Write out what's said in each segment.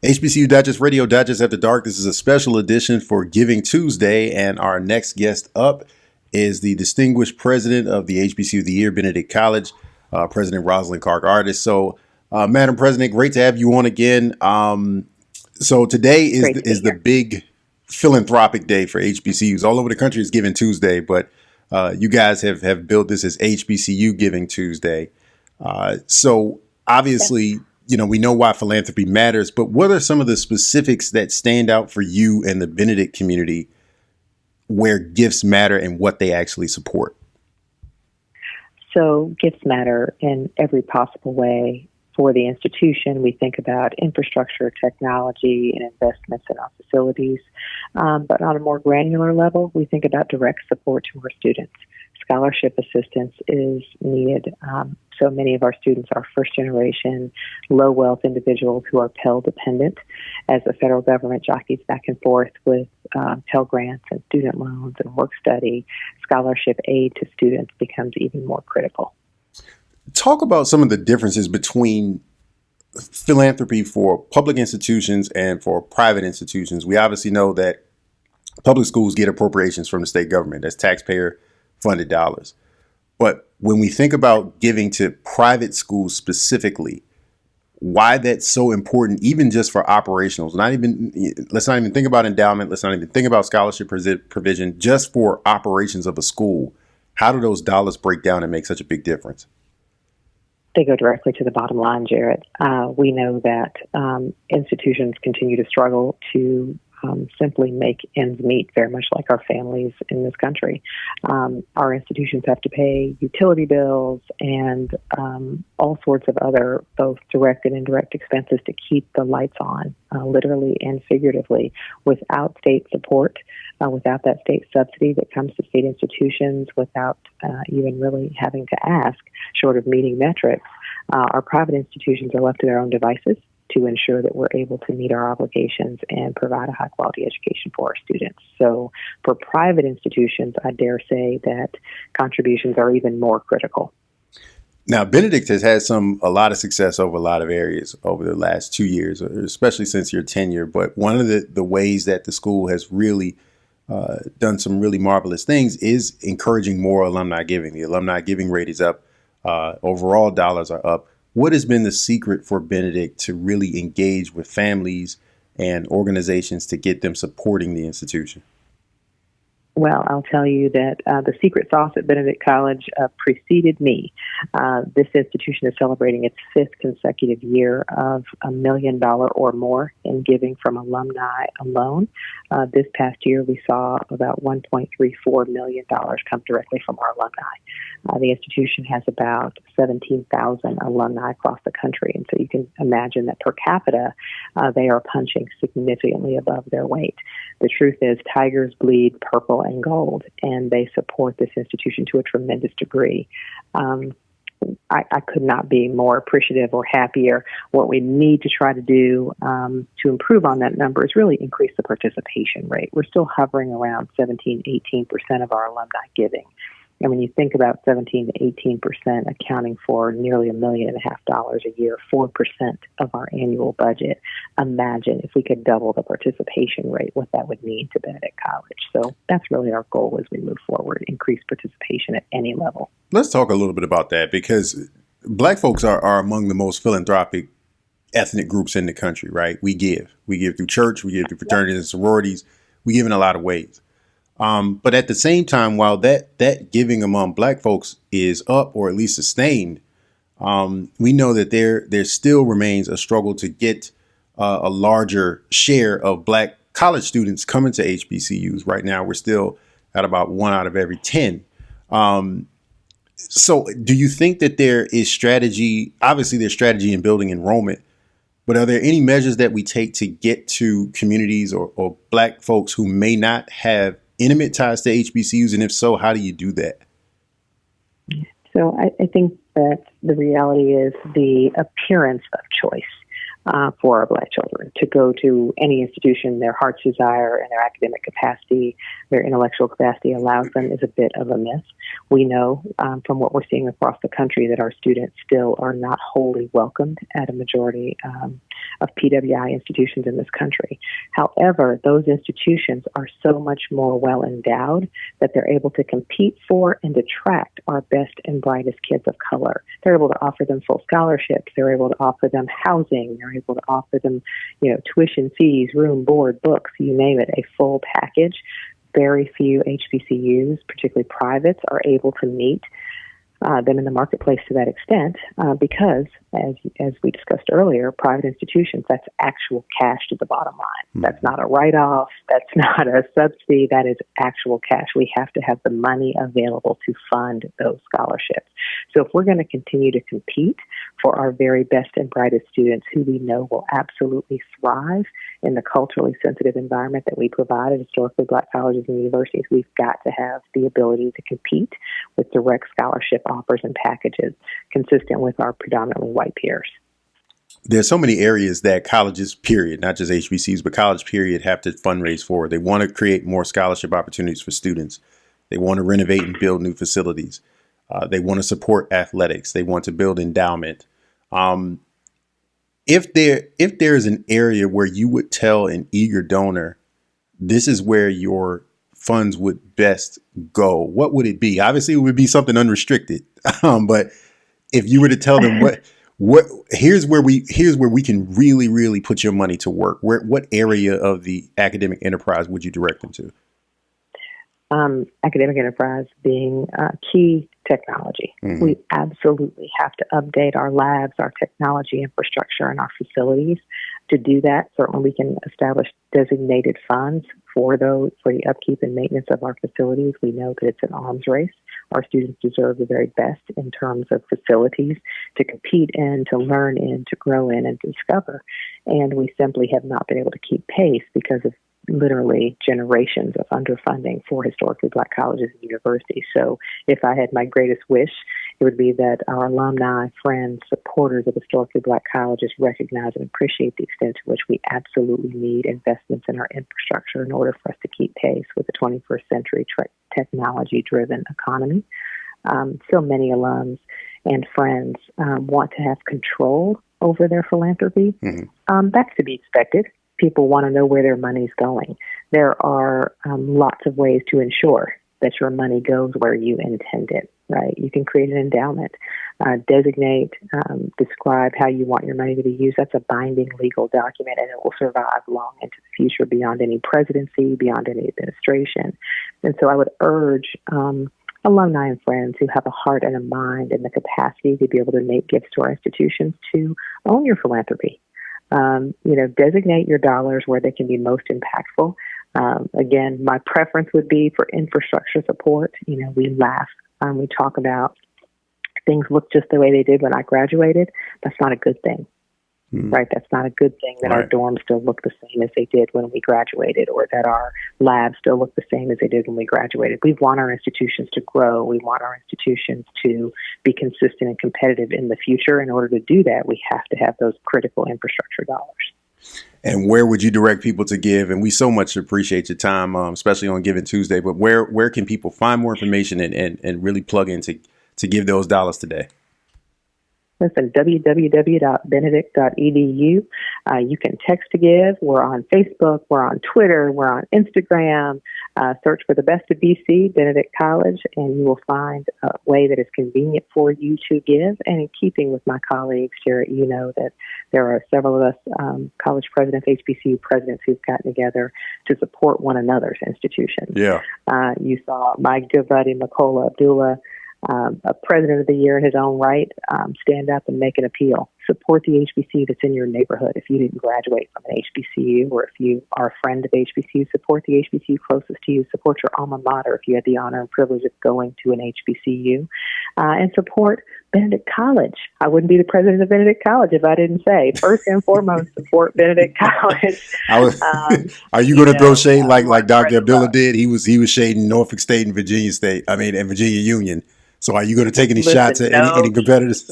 HBCU Digest Radio Digest After Dark. This is a special edition for Giving Tuesday, and our next guest up is the distinguished president of the HBCU of the Year, Benedict College, President Roslyn Artis. So, Madam President, great to have you on again. So today is the big philanthropic day for HBCUs. All over the country is Giving Tuesday, but you guys have built this as HBCU Giving Tuesday. So obviously, you know, we know why philanthropy matters, but what are some of the specifics that stand out for you and the Benedict community where gifts matter and what they actually support? So gifts matter in every possible way. For the institution, we think about infrastructure, technology, and investments in our facilities. But on a more granular level, we think about direct support to our students. Scholarship assistance is needed. So many of our students are first-generation, low-wealth individuals who are Pell dependent. As the federal government jockeys back and forth with Pell grants and student loans and work study, scholarship aid to students becomes even more critical. Talk about some of the differences between philanthropy for public institutions and for private institutions. We obviously know that public schools get appropriations from the state government. That's taxpayer-funded dollars. But when we think about giving to private schools specifically, why that's so important, even just for operationals, let's not even think about endowment. Let's not even think about scholarship provision, just for operations of a school. How do those dollars break down and make such a big difference? They go directly to the bottom line, Jared. We know that institutions continue to struggle to simply make ends meet, very much like our families in this country. Our institutions have to pay utility bills and all sorts of other both direct and indirect expenses to keep the lights on, literally and figuratively, without state support, without that state subsidy that comes to state institutions, without even really having to ask, short of meeting metrics. Our private institutions are left to their own devices to ensure that we're able to meet our obligations and provide a high-quality education for our students. So for private institutions, I dare say that contributions are even more critical. Now, Benedict has had a lot of success over a lot of areas over the last 2 years, especially since your tenure. But one of the ways that the school has really done some really marvelous things is encouraging more alumni giving. The alumni giving rate is up. Overall dollars are up. What has been the secret for Benedict to really engage with families and organizations to get them supporting the institution? Well, I'll tell you that the secret sauce at Benedict College preceded me. This institution is celebrating its fifth consecutive year of $1 million or more in giving from alumni alone. This past year, we saw about $1.34 million come directly from our alumni. The institution has about 17,000 alumni across the country, and so you can imagine that per capita, they are punching significantly above their weight. The truth is, tigers bleed purple and gold, and they support this institution to a tremendous degree. I could not be more appreciative or happier. What we need to try to do to improve on that number is really increase the participation rate. We're still hovering around 17-18% of our alumni giving. And when you think about 17 to 18% accounting for nearly $1.5 million a year, 4% of our annual budget, imagine if we could double the participation rate, what that would mean to Benedict College. So that's really our goal as we move forward, increase participation at any level. Let's talk a little bit about that, because Black folks are among the most philanthropic ethnic groups in the country, right? We give through church, we give through fraternities and sororities, we give in a lot of ways. But at the same time, while that giving among Black folks is up or at least sustained, we know that there still remains a struggle to get a larger share of Black college students coming to HBCUs. Right now, we're still at about 1 out of every 10. So do you think that there is strategy? Obviously, there's strategy in building enrollment. But are there any measures that we take to get to communities or Black folks who may not have intimate ties to HBCUs? And if so, how do you do that? So I think that the reality is the appearance of choice for our Black children to go to any institution their heart's desire and their academic capacity, their intellectual capacity allows them is a bit of a myth. We know from what we're seeing across the country that our students still are not wholly welcomed at a majority of PWI institutions in this country. However, those institutions are so much more well endowed that they're able to compete for and attract our best and brightest kids of color. They're able to offer them full scholarships. They're able to offer them housing. They're able to offer them, tuition fees, room, board, books, you name it, a full package. Very few HBCUs, particularly privates, are able to meet them in the marketplace to that extent because, as we discussed earlier, private institutions, that's actual cash to the bottom line. That's not a write-off. That's not a subsidy. That is actual cash. We have to have the money available to fund those scholarships. So if we're going to continue to compete for our very best and brightest students who we know will absolutely thrive in the culturally sensitive environment that we provide at historically Black colleges and universities, we've got to have the ability to compete with direct scholarship offers and packages consistent with our predominantly white peers. There's so many areas that colleges, period, not just HBCUs, but college, period, have to fundraise for. They want to create more scholarship opportunities for students. They want to renovate and build new facilities. They want to support athletics. They want to build endowment. If there's an area where you would tell an eager donor, this is where your funds would best go, what would it be? Obviously, it would be something unrestricted. But if you were to tell them here's where we can really, really put your money to work. What area of the academic enterprise would you direct them to? Academic enterprise being key technology. Mm-hmm. We absolutely have to update our labs, our technology infrastructure, and our facilities. To do that, certainly we can establish designated funds for the upkeep and maintenance of our facilities. We know that it's an arms race. Our students deserve the very best in terms of facilities to compete in, to learn in, to grow in, and to discover. And we simply have not been able to keep pace because of literally generations of underfunding for historically Black colleges and universities. So if I had my greatest wish, it would be that our alumni, friends, supporters of historically Black colleges recognize and appreciate the extent to which we absolutely need investments in our infrastructure in order for us to keep pace with the 21st century technology-driven economy. So many alums and friends want to have control over their philanthropy. Mm-hmm. That's to be expected. People want to know where their money's going. There are lots of ways to ensure that your money goes where you intend it, right? You can create an endowment, designate, describe how you want your money to be used. That's a binding legal document, and it will survive long into the future beyond any presidency, beyond any administration. And so I would urge alumni and friends who have a heart and a mind and the capacity to be able to make gifts to our institutions to own your philanthropy. Designate your dollars where they can be most impactful. Again, my preference would be for infrastructure support. We laugh, we talk about things look just the way they did when I graduated. That's not a good thing, right? That's not a good thing that our dorms still look the same as they did when we graduated, or that our labs still look the same as they did when we graduated. We want our institutions to grow. We want our institutions to be consistent and competitive in the future. In order to do that, we have to have those critical infrastructure dollars. And where would you direct people to give? And we so much appreciate your time, especially on Giving Tuesday. But where can people find more information and really plug in to give those dollars today? Listen, www.benedict.edu. You can text to give. We're on Facebook. We're on Twitter. We're on Instagram. Search for the best of BC, Benedict College, and you will find a way that is convenient for you to give. And in keeping with my colleagues here, you know that there are several of us college presidents, HBCU presidents, who've gotten together to support one another's institutions. Yeah. You saw my good buddy, Makola Abdullah, a president of the year in his own right, stand up and make an appeal. Support the HBCU that's in your neighborhood. If you didn't graduate from an HBCU, or if you are a friend of HBCU, support the HBCU closest to you. Support your alma mater if you had the honor and privilege of going to an HBCU. And support Benedict College. I wouldn't be the president of Benedict College if I didn't say, first and foremost, support Benedict College. Are you going to throw shade like Dr. Abdullah did? He was shading Norfolk State and Virginia State, and Virginia Union. So are you going to take any shots at any competitors?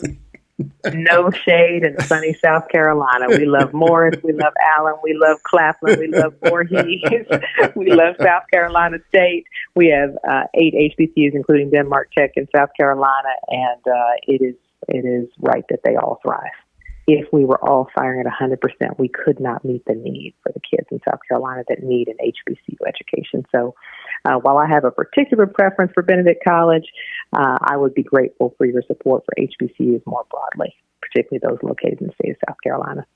No shade in sunny South Carolina. We love Morris. We love Allen. We love Claflin. We love Voorhees. We love South Carolina State. We have 8 HBCUs, including Denmark Tech in South Carolina, and it is right that they all thrive. if we were all firing at 100%, we could not meet the need for the kids in South Carolina that need an HBCU education. So while I have a particular preference for Benedict College, I would be grateful for your support for HBCUs more broadly, particularly those located in the state of South Carolina.